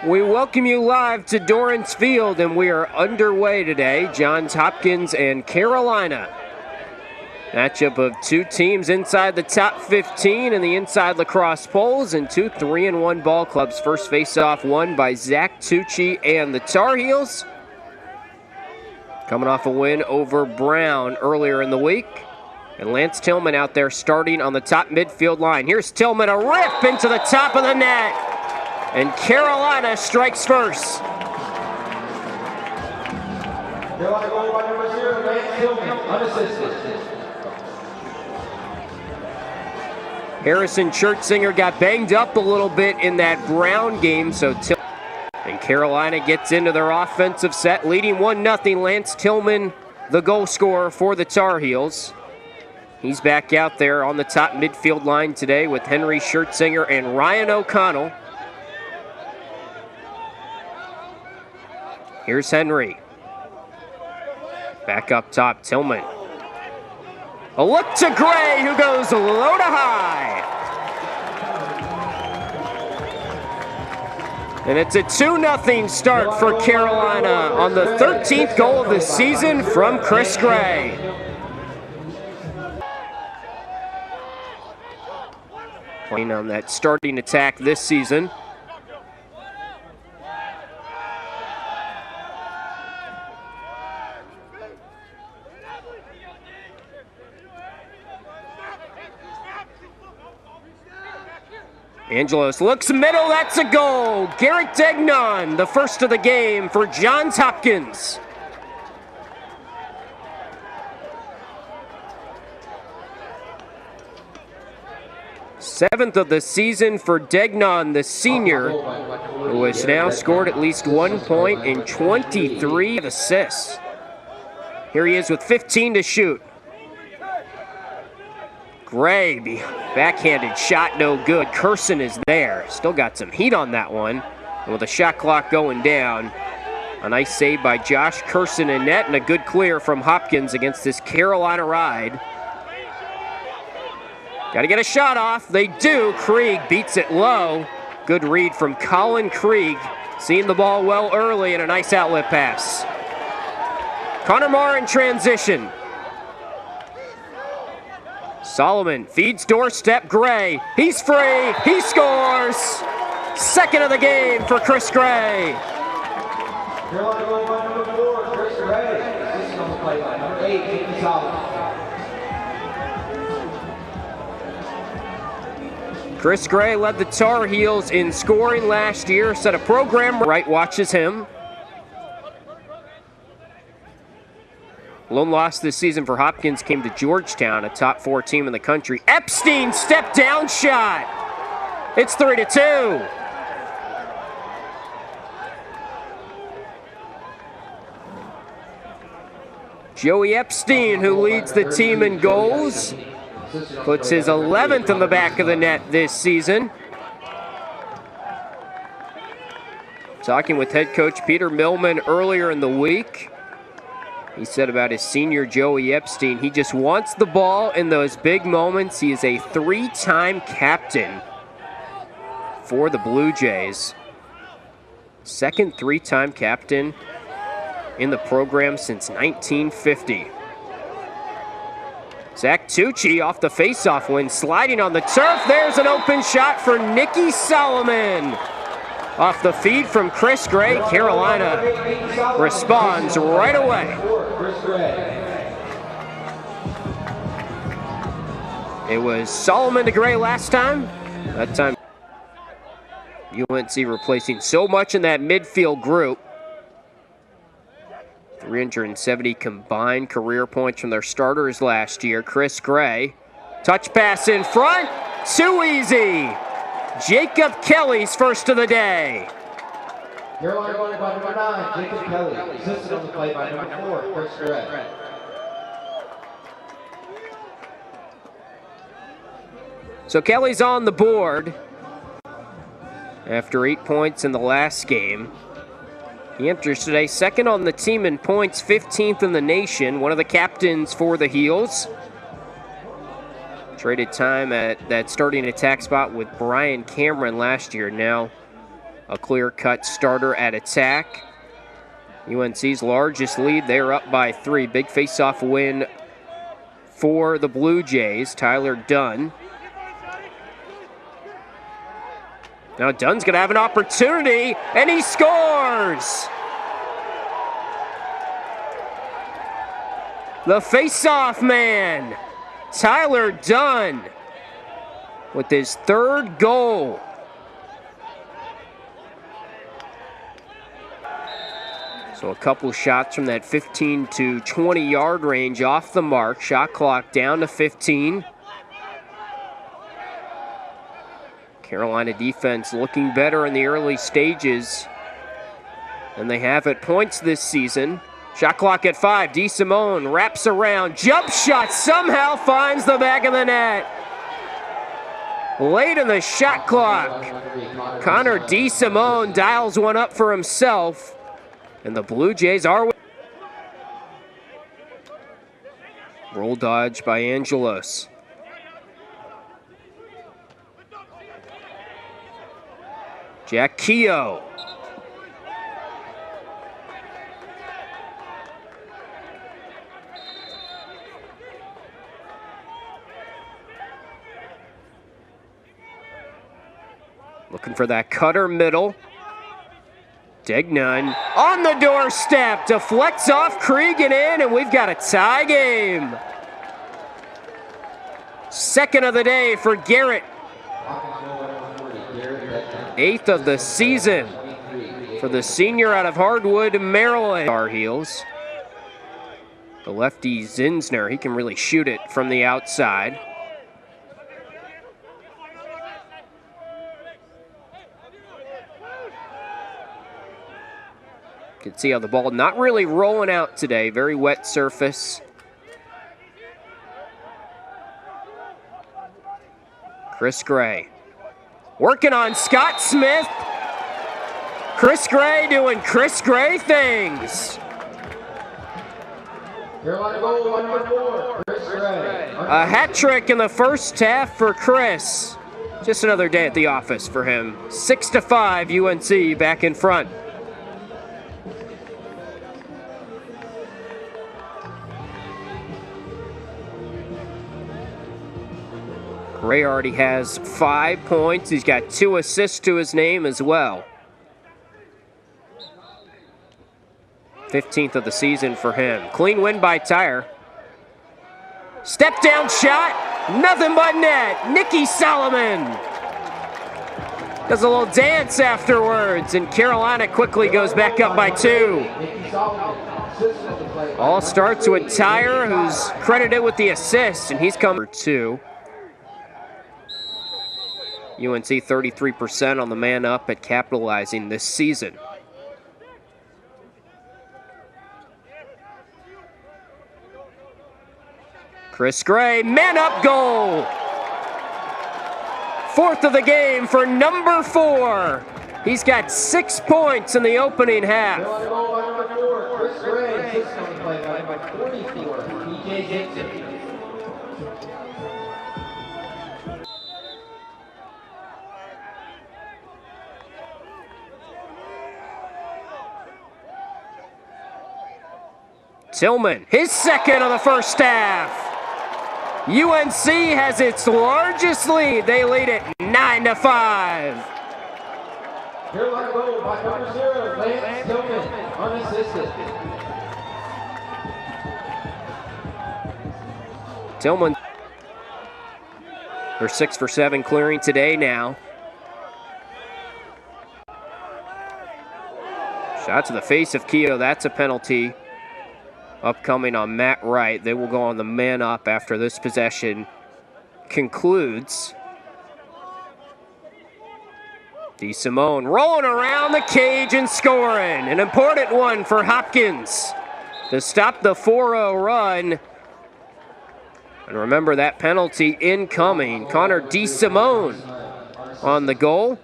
We welcome you live to Dorrance Field, and we are underway today. Johns Hopkins and Carolina. Matchup of two teams inside the top 15 in the Inside Lacrosse polls, and two 3-1 ball clubs. First face-off won by Zach Tucci and the Tar Heels, coming off a win over Brown earlier in the week. And Lance Tillman out there starting on the top midfield line. Here's Tillman, a rip into the top of the net. And Carolina strikes first. Carolina goal by number 0, Lance Tillman, unassisted. Harrison Schertzinger got banged up a little bit in that Brown game, so and Carolina gets into their offensive set, leading 1-0. Lance Tillman, the goal scorer for the Tar Heels. He's back out there on the top midfield line today with Henry Schertzinger and Ryan O'Connell. Here's Henry. Back up top, Tillman. A look to Gray, who goes low to high. And it's a 2-0 start for Carolina on the 13th goal of the season from Chris Gray. Playing on that starting attack this season. Angelos looks middle, that's a goal. Garrett Degnon, the first of the game for Johns Hopkins. Seventh of the season for Degnon, the senior, who has now scored at least 1 point in 23 assists. Here he is with 15 to shoot. Gray, backhanded shot, no good. Curson is there. Still got some heat on that one. And with the shot clock going down, a nice save by Josh Curson in net and a good clear from Hopkins against this Carolina ride. Got to get a shot off. They do. Krieg beats it low. Good read from Colin Krieg. Seeing the ball well early and a nice outlet pass. Connor Marr in transition. Solomon feeds doorstep Gray. He's free. He scores. Second of the game for Chris Gray. Carolina goal by number 4, Chris Gray. Assisted on the play by number 8, Nathan Solomon. Chris Gray led the Tar Heels in scoring last year. Set a program. Wright watches him. Lone loss this season for Hopkins came to Georgetown, a top 4 team in the country. Epstein step down shot. It's 3-2. Joey Epstein, who leads the team in goals, puts his 11th in the back of the net this season. Talking with head coach Peter Millman earlier in the week, he said about his senior Joey Epstein, he just wants the ball in those big moments. He is a 3-time captain for the Blue Jays. Second 3-time captain in the program since 1950. Zach Tucci off the faceoff win, sliding on the turf. There's an open shot for Nicky Solomon. Off the feed from Chris Gray, Carolina responds right away. It was Solomon to Gray last time. That time UNC replacing so much in that midfield group. 370 combined career points from their starters last year. Chris Gray, touch pass in front, too easy. Jacob Kelly's first of the day. Carolina going by number 9, Jacob Kelly. Assisted on the play by number 4, Chris Gray. So Kelly's on the board after 8 points in the last game. He enters today second on the team in points, 15th in the nation, one of the captains for the Heels. Traded time at that starting attack spot with Brian Cameron last year. Now a clear-cut starter at attack. UNC's largest lead, they're up by 3. Big face-off win for the Blue Jays. Tyler Dunn. Now Dunn's going to have an opportunity, and he scores! The face-off man, Tyler Dunn, with his 3rd goal. So a couple shots from that 15 to 20 yard range off the mark. Shot clock down to 15. Carolina defense looking better in the early stages than they have at points this season. Shot clock at 5. DeSimone wraps around. Jump shot somehow finds the back of the net. Late in the shot clock, Connor DeSimone dials one up for himself. And the Blue Jays are winning. Roll dodge by Angelos. Jack Keogh. Looking for that cutter middle. Degnan on the doorstep, deflects off Cregan in, and we've got a tie game. 2nd of the day for Garrett. 8th of the season for the senior out of Hardwood, Maryland. Tar heels. The lefty Zinsner, he can really shoot it from the outside. You can see how the ball not really rolling out today. Very wet surface. Chris Gray. Working on Scott Smith. Chris Gray doing Chris Gray things. Carolina goal, number 4, Chris Gray. A hat trick in the first half for Chris. Just another day at the office for him. 6-5 UNC back in front. Gray already has 5 points. He's got 2 assists to his name as well. 15th of the season for him. Clean win by Tyre. Step down shot. Nothing but net. Nikki Solomon does a little dance afterwards, and Carolina quickly goes back up by 2. All starts with Tyre, who's credited with the assist, and he's come for 2. UNC 33% on the man up at capitalizing this season. Chris Gray, man up goal. 4th of the game for number 4. He's got 6 points in the opening half. Chris Gray, 6 on the play by 44. PJ Gibson. Tillman, his 2nd of the first half. UNC has its largest lead. They lead it 9-5. Carolina goal by number 0, Lance Tillman, unassisted. Tillman, they're 6 for 7 clearing today now. Shot to the face of Keogh, that's a penalty. Upcoming on Matt Wright. They will go on the man up after this possession concludes. DeSimone rolling around the cage and scoring. An important one for Hopkins to stop the 4-0 run. And remember that penalty incoming. Connor DeSimone on the goal.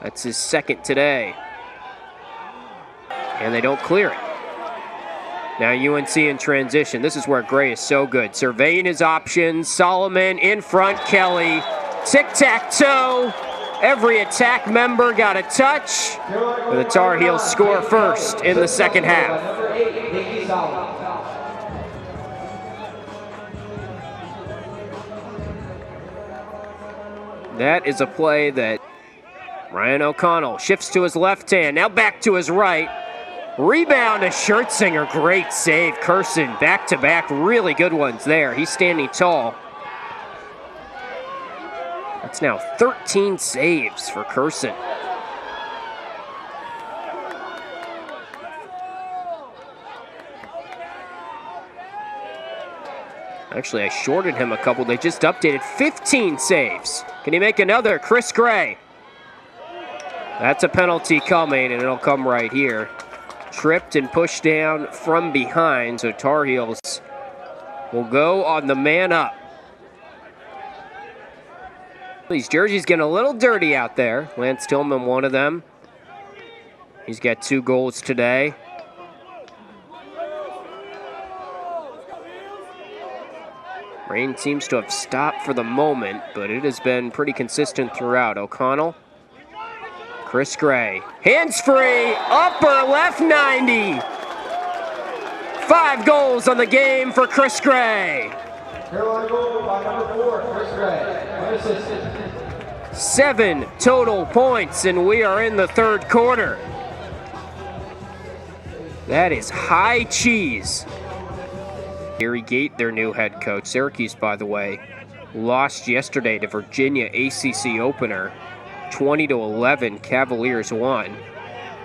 That's his 2nd today. And they don't clear it. Now UNC in transition. This is where Gray is so good. Surveying his options. Solomon in front. Kelly. Tic-tac-toe. Every attack member got a touch. The Tar Heels score first in the second half. That is a play that Ryan O'Connell shifts to his left hand, now back to his right. Rebound to Schertzinger, great save. Curson back-to-back, really good ones there. He's standing tall. That's now 13 saves for Curson. Actually, I shorted him a couple. They just updated 15 saves. Can he make another? Chris Gray. That's a penalty coming, and it'll come right here. Tripped and pushed down from behind, so Tar Heels will go on the man up. These jerseys getting a little dirty out there. Lance Tillman, one of them. He's got 2 goals today. Rain seems to have stopped for the moment, but it has been pretty consistent throughout. O'Connell. Chris Gray. Hands free. Upper left 90. 5 goals on the game for Chris Gray. Carolina goal by number 4, Chris Gray. 1 assist. 7 total points, and we are in the third quarter. That is high cheese. Gary Gate, their new head coach. Syracuse, by the way, lost yesterday to Virginia ACC opener. 20-11, Cavaliers won.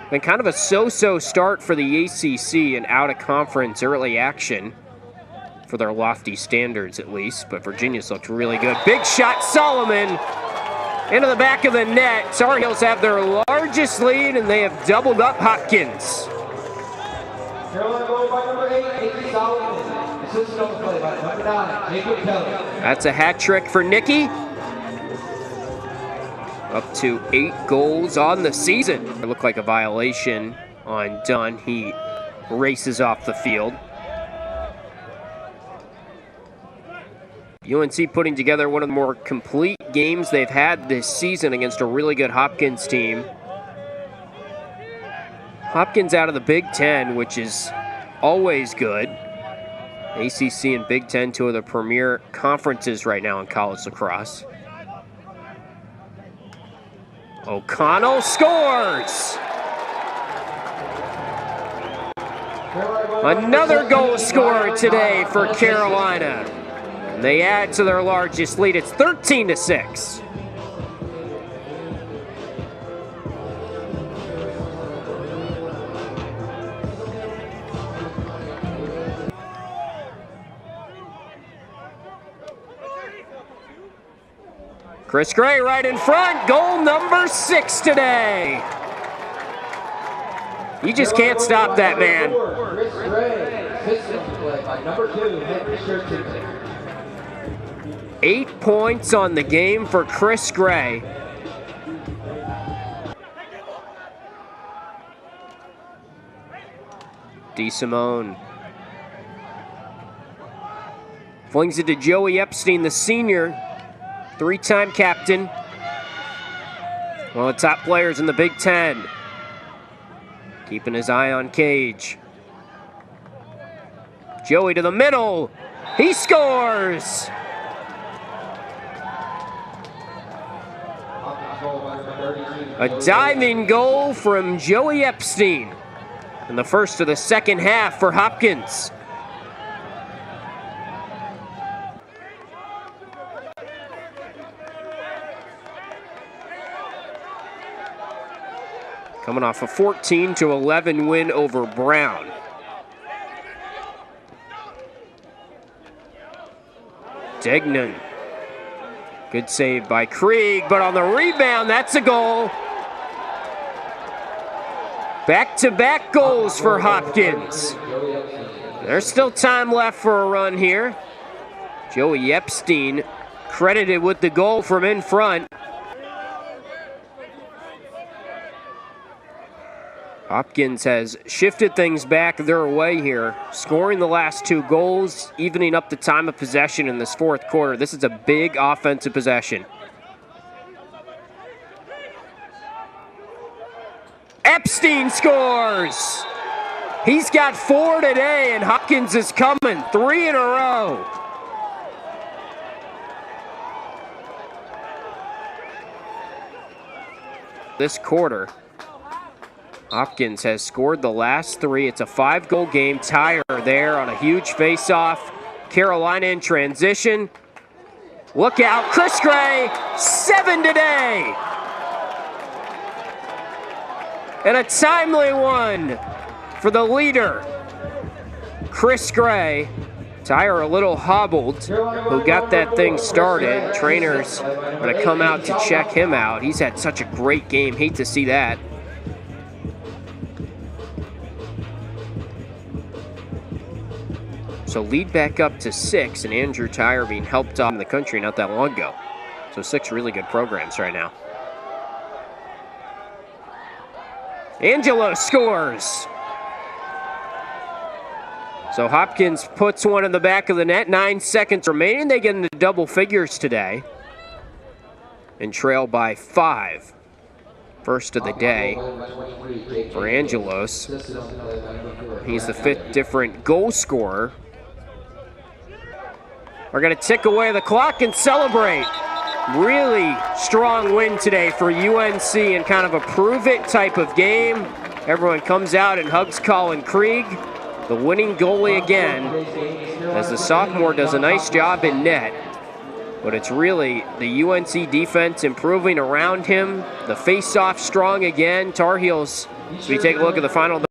Been kind of a so-so start for the ACC and out-of-conference early action for their lofty standards, at least. But Virginia's looked really good. Big shot, Solomon, into the back of the net. Tar Heels have their largest lead, and they have doubled up Hopkins. Carolina goal by number 8, Nicky Solomon. Assisted on the play by number 9, Jacob Kelly. That's a hat trick for Nicky. Up to 8 goals on the season. It looked like a violation on Dunn. He races off the field. UNC putting together one of the more complete games they've had this season against a really good Hopkins team. Hopkins out of the Big Ten, which is always good. ACC and Big Ten, 2 of the premier conferences right now in college lacrosse. O'Connell scores! Another goal scored today for Carolina. And they add to their largest lead. It's 13-6. Chris Gray right in front, goal number 6 today. You just can't stop that man. Chris Gray, assisted on the play by number 2, Henry Schertzinger. 8 points on the game for Chris Gray. DeSimone flings it to Joey Epstein, the senior. 3-time captain. One of the top players in the Big Ten. Keeping his eye on Cage. Joey to the middle. He scores! A diving goal from Joey Epstein. In the first of the second half for Hopkins. Coming off a 14-11 win over Brown. Degnan. Good save by Krieg, but on the rebound, that's a goal. Back-to-back goals for Hopkins. There's still time left for a run here. Joey Epstein credited with the goal from in front. Hopkins has shifted things back their way here, scoring the last 2 goals, evening up the time of possession in this fourth quarter. This is a big offensive possession. Epstein scores. He's got 4 today, and Hopkins is coming 3 in a row. This quarter, Hopkins has scored the last 3. It's a 5-goal game. Tyre there on a huge face-off. Carolina in transition. Look out, Chris Gray, 7 today. And a timely one for the leader, Chris Gray. Tyre a little hobbled, who got that thing started. Trainers going to come out to check him out. He's had such a great game. Hate to see that. So lead back up to 6, and Andrew Tyre being helped off in the country not that long ago. So 6 really good programs right now. Angelo scores. So Hopkins puts one in the back of the net. 9 seconds remaining. They get into double figures today and trail by 5. First of the day for Angelos. He's the 5th different goal scorer. We're going to tick away the clock and celebrate. Really strong win today for UNC in kind of a prove-it type of game. Everyone comes out and hugs Colin Krieg, the winning goalie again, as the sophomore does a nice job in net. But it's really the UNC defense improving around him. The face-off strong again. Tar Heels, as we take a look at the final